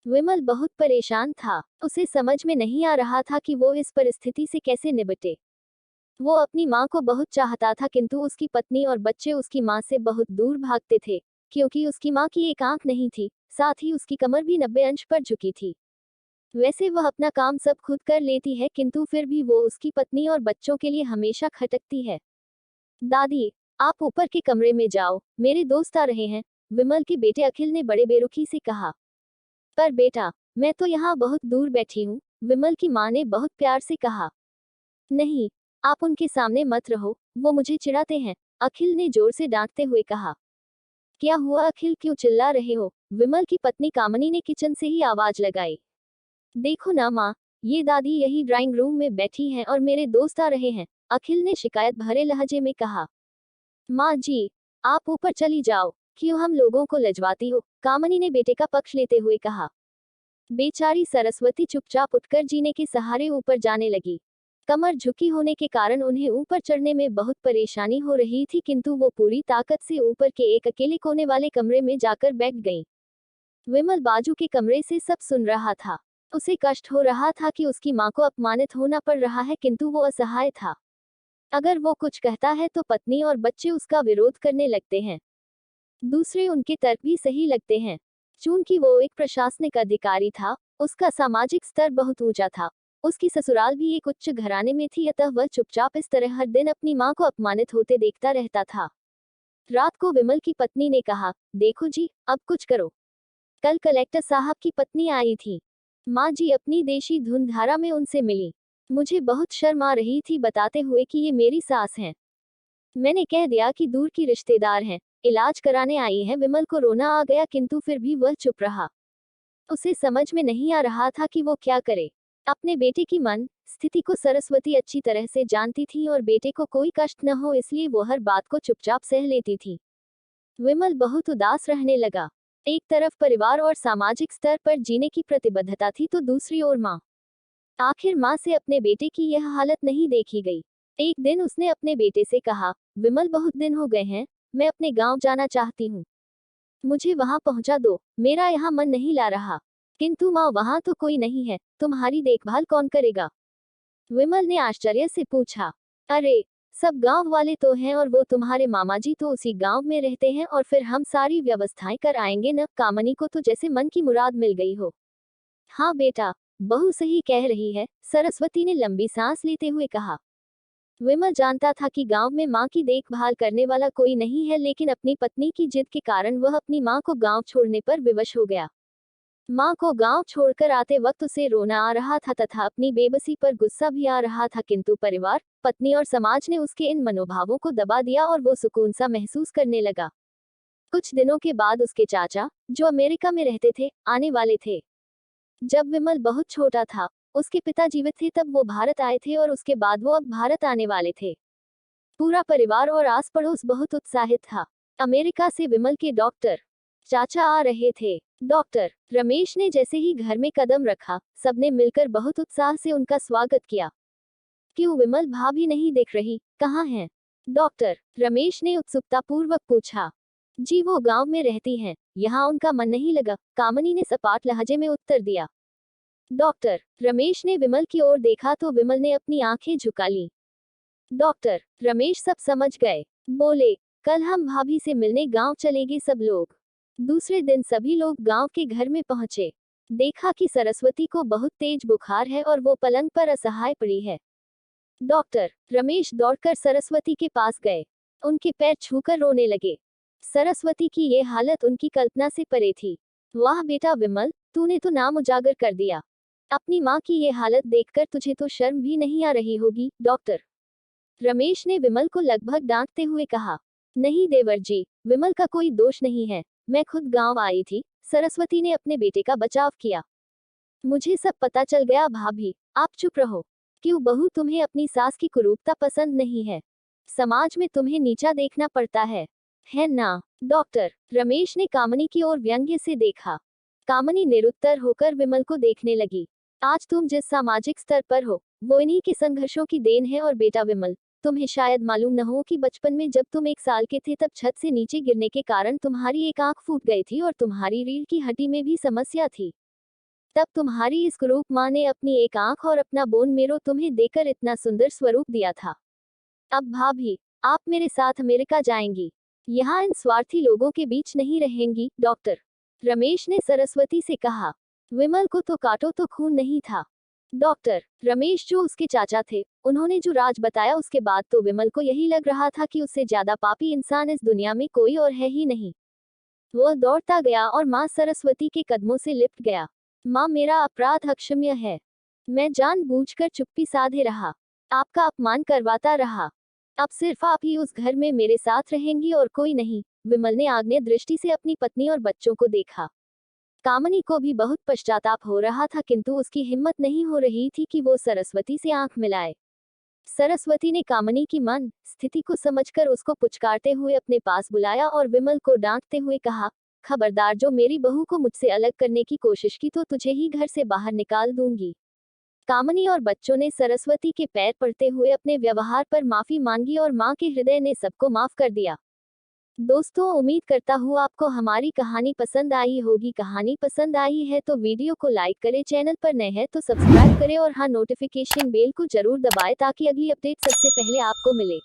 विमल बहुत परेशान था। उसे समझ में नहीं आ रहा था कि वो इस परिस्थिति से कैसे निपटे। वो अपनी माँ को बहुत चाहता था, किंतु उसकी पत्नी और बच्चे उसकी माँ से बहुत दूर भागते थे, क्योंकि उसकी माँ की एक आंख नहीं थी, साथ ही उसकी कमर भी 90 अंश पर झुकी थी। वैसे वह अपना काम सब खुद कर लेती है, किंतु फिर भी वो उसकी पत्नी और बच्चों के लिए हमेशा खटकती है। दादी, आप ऊपर के कमरे में जाओ, मेरे दोस्त आ रहे हैं, विमल के बेटे अखिल ने बड़े बेरुखी से कहा। पर बेटा, मैं तो यहाँ बहुत दूर बैठी हूँ, विमल की माँ ने बहुत प्यार से कहा। नहीं, आप उनके सामने मत रहो, वो मुझे चिढ़ाते हैं, अखिल ने जोर से डांटते हुए कहा। क्या हुआ अखिल, क्यों चिल्ला रहे हो? विमल की पत्नी कामनी ने किचन से ही आवाज लगाई। देखो ना माँ, ये दादी यही ड्राइंग रूम में बैठी हैं और मेरे दोस्त आ रहे हैं, अखिल ने शिकायत भरे लहजे में कहा। माँ जी, आप ऊपर चली जाओ, क्यों हम लोगों को लजवाती हो? कामनी ने बेटे का पक्ष लेते हुए कहा। बेचारी सरस्वती चुपचाप उठकर जीने के सहारे ऊपर जाने लगी। कमर झुकी होने के कारण उन्हें ऊपर चढ़ने में बहुत परेशानी हो रही थी, किंतु वो पूरी ताकत से ऊपर के एक अकेले कोने वाले कमरे में जाकर बैठ गई। विमल बाजू के कमरे से सब सुन रहा था। उसे कष्ट हो रहा था कि उसकी माँ को अपमानित होना पड़ रहा है, किंतु वो असहाय था। अगर वो कुछ कहता है तो पत्नी और बच्चे उसका विरोध करने लगते हैं। दूसरे उनके तर्क भी सही लगते हैं। चूंकि वो एक प्रशासनिक अधिकारी था, उसका सामाजिक स्तर बहुत ऊंचा था। उसकी ससुराल भी एक उच्च घराने में थी, अतः वह चुपचाप इस तरह हर दिन अपनी माँ को अपमानित होते देखता रहता था। रात को विमल की पत्नी ने कहा, देखो जी, अब कुछ करो। कल कलेक्टर साहब की पत्नी आई थी। माँ जी अपनी देशी धुनधारा में उनसे मिली। मुझे बहुत शर्म आ रही थी बताते हुए कि ये मेरी सास हैं। मैंने कह दिया कि दूर की रिश्तेदार हैं, इलाज कराने आई हैं। विमल को रोना आ गया, किंतु फिर भी वह चुप रहा। उसे समझ में नहीं आ रहा था कि वो क्या करे। अपने बेटे की मन स्थिति को सरस्वती अच्छी तरह से जानती थी और बेटे को कोई कष्ट न हो इसलिए वो हर बात को चुपचाप सह लेती थी। विमल बहुत उदास रहने लगा। एक तरफ परिवार और सामाजिक स्तर पर जीने की प्रतिबद्धता थी, तो दूसरी ओर माँ। आखिर माँ से अपने बेटे की यह हालत नहीं देखी गई। एक दिन उसने अपने बेटे से कहा, विमल बहुत दिन हो गए हैं, मैं अपने गांव जाना चाहती हूँ। मुझे वहां पहुंचा दो, मेरा यहाँ मन नहीं ला रहा। किंतु माँ वहां तो कोई नहीं है, तुम्हारी देखभाल कौन करेगा? विमल ने आश्चर्य से पूछा। अरे, सब गांव वाले तो हैं और वो तुम्हारे मामा जी तो उसी गांव में रहते हैं और फिर हम सारी व्यवस्थाएं कर आएंगे न। कामनी को तो जैसे मन की मुराद मिल गई हो। हाँ बेटा, बहू सही कह रही है, सरस्वती ने लंबी सांस लेते हुए कहा। विमल जानता था कि गांव में मां की देखभाल करने वाला कोई नहीं है, लेकिन अपनी पत्नी की जिद के कारण वह अपनी मां को गांव छोड़ने पर विवश हो गया। मां को गांव छोड़कर आते वक्त उसे रोना आ रहा था तथा अपनी बेबसी पर गुस्सा भी आ रहा था, किंतु परिवार, पत्नी और समाज ने उसके इन मनोभावों को दबा दिया और वो सुकून सा महसूस करने लगा। कुछ दिनों के बाद उसके चाचा, जो अमेरिका में रहते थे, आने वाले थे। जब विमल बहुत छोटा था, उसके पिता जीवित थे तब वो भारत आए थे और उसके बाद वो अब भारत आने वाले थे। पूरा परिवार और आस पड़ोस बहुत उत्साहित था। अमेरिका से विमल के डॉक्टर चाचा आ रहे थे। डॉक्टर रमेश ने जैसे ही घर में कदम रखा, सबने मिलकर बहुत उत्साह से उनका स्वागत किया। क्यों विमल भाभी नहीं दिख रही, कहाँ हैं? डॉक्टर रमेश ने उत्सुकतापूर्वक पूछा। जी वो गांव में रहती हैं, यहाँ उनका मन नहीं लगा, कामनी ने सपाट लहजे में उत्तर दिया। डॉक्टर रमेश ने विमल की ओर देखा तो विमल ने अपनी आंखें झुका ली। डॉक्टर रमेश सब समझ गए। बोले, कल हम भाभी से मिलने गांव चलेंगे सब लोग। दूसरे दिन सभी लोग गांव के घर में पहुंचे। देखा कि सरस्वती को बहुत तेज बुखार है और वो पलंग पर असहाय पड़ी है। डॉक्टर रमेश दौड़कर सरस्वती के पास गए। उनके पैर छूकर रोने लगे। सरस्वती की ये हालत उनकी कल्पना से परे थी। वाह बेटा विमल, तूने तो नाम उजागर कर दिया। अपनी माँ की ये हालत देखकर तुझे तो शर्म भी नहीं आ रही होगी। डॉक्टर रमेश ने विमल को लगभग डांटते हुए कहा। नहीं देवर जी, विमल का कोई दोष नहीं है, मैं खुद गांव आई थी। सरस्वती ने अपने बेटे का बचाव किया। मुझे सब पता चल गया भाभी, आप चुप रहो। क्यों बहू, तुम्हें अपनी सास की कुरूपता पसंद नहीं है? समाज में तुम्हें नीचा देखना पड़ता है ना? डॉक्टर रमेश ने कामनी की ओर व्यंग्य से देखा। कामनी निरुत्तर होकर विमल को देखने लगी। आज तुम जिस सामाजिक स्तर पर हो, वो इन्हीं के संघर्षों की देन है। और बेटा विमल, तुम्हें शायद मालूम न हो कि बचपन में जब तुम 1 साल के थे तब छत से नीचे गिरने के कारण तुम्हारी एक आंख फूट गई थी और तुम्हारी रीढ़ की हड्डी में भी समस्या थी। तब तुम्हारी इस कुरूप माँ ने अपनी एक आंख और अपना बोन मेरो तुम्हें देकर इतना सुंदर स्वरूप दिया था। अब भाभी, आप मेरे साथ अमेरिका जाएंगी, यहाँ इन स्वार्थी लोगों के बीच नहीं रहेंगी। डॉक्टर रमेश ने सरस्वती से कहा। विमल को तो काटो तो खून नहीं था। डॉक्टर रमेश जो उसके चाचा थे, उन्होंने जो राज बताया उसके बाद तो विमल को यही लग रहा था कि उससे ज्यादा पापी इंसान इस दुनिया में कोई और है ही नहीं। वह दौड़ता गया और माँ सरस्वती के कदमों से लिपट गया। माँ, मेरा अपराध अक्षम्य है। मैं जानबूझकर चुप्पी साधे रहा, आपका अपमान करवाता रहा। अब सिर्फ आप ही उस घर में मेरे साथ रहेंगी और कोई नहीं। विमल ने आग्नेय दृष्टि से अपनी पत्नी और बच्चों को देखा। कामनी को भी बहुत पश्चाताप हो रहा था, किंतु उसकी हिम्मत नहीं हो रही थी कि वो सरस्वती से आंख मिलाए। सरस्वती ने कामनी की मन स्थिति को समझकर उसको पुचकारते हुए अपने पास बुलाया और विमल को डांटते हुए कहा, खबरदार, जो मेरी बहू को मुझसे अलग करने की कोशिश की तो तुझे ही घर से बाहर निकाल दूंगी। कामनी और बच्चों ने सरस्वती के पैर पड़ते हुए अपने व्यवहार पर माफी मांगी और मां के हृदय ने सबको माफ कर दिया। दोस्तों, उम्मीद करता हूँ आपको हमारी कहानी पसंद आई होगी। कहानी पसंद आई है तो वीडियो को लाइक करें, चैनल पर नए हैं तो सब्सक्राइब करें और हाँ, नोटिफिकेशन बेल को जरूर दबाएं ताकि अगली अपडेट सबसे पहले आपको मिले।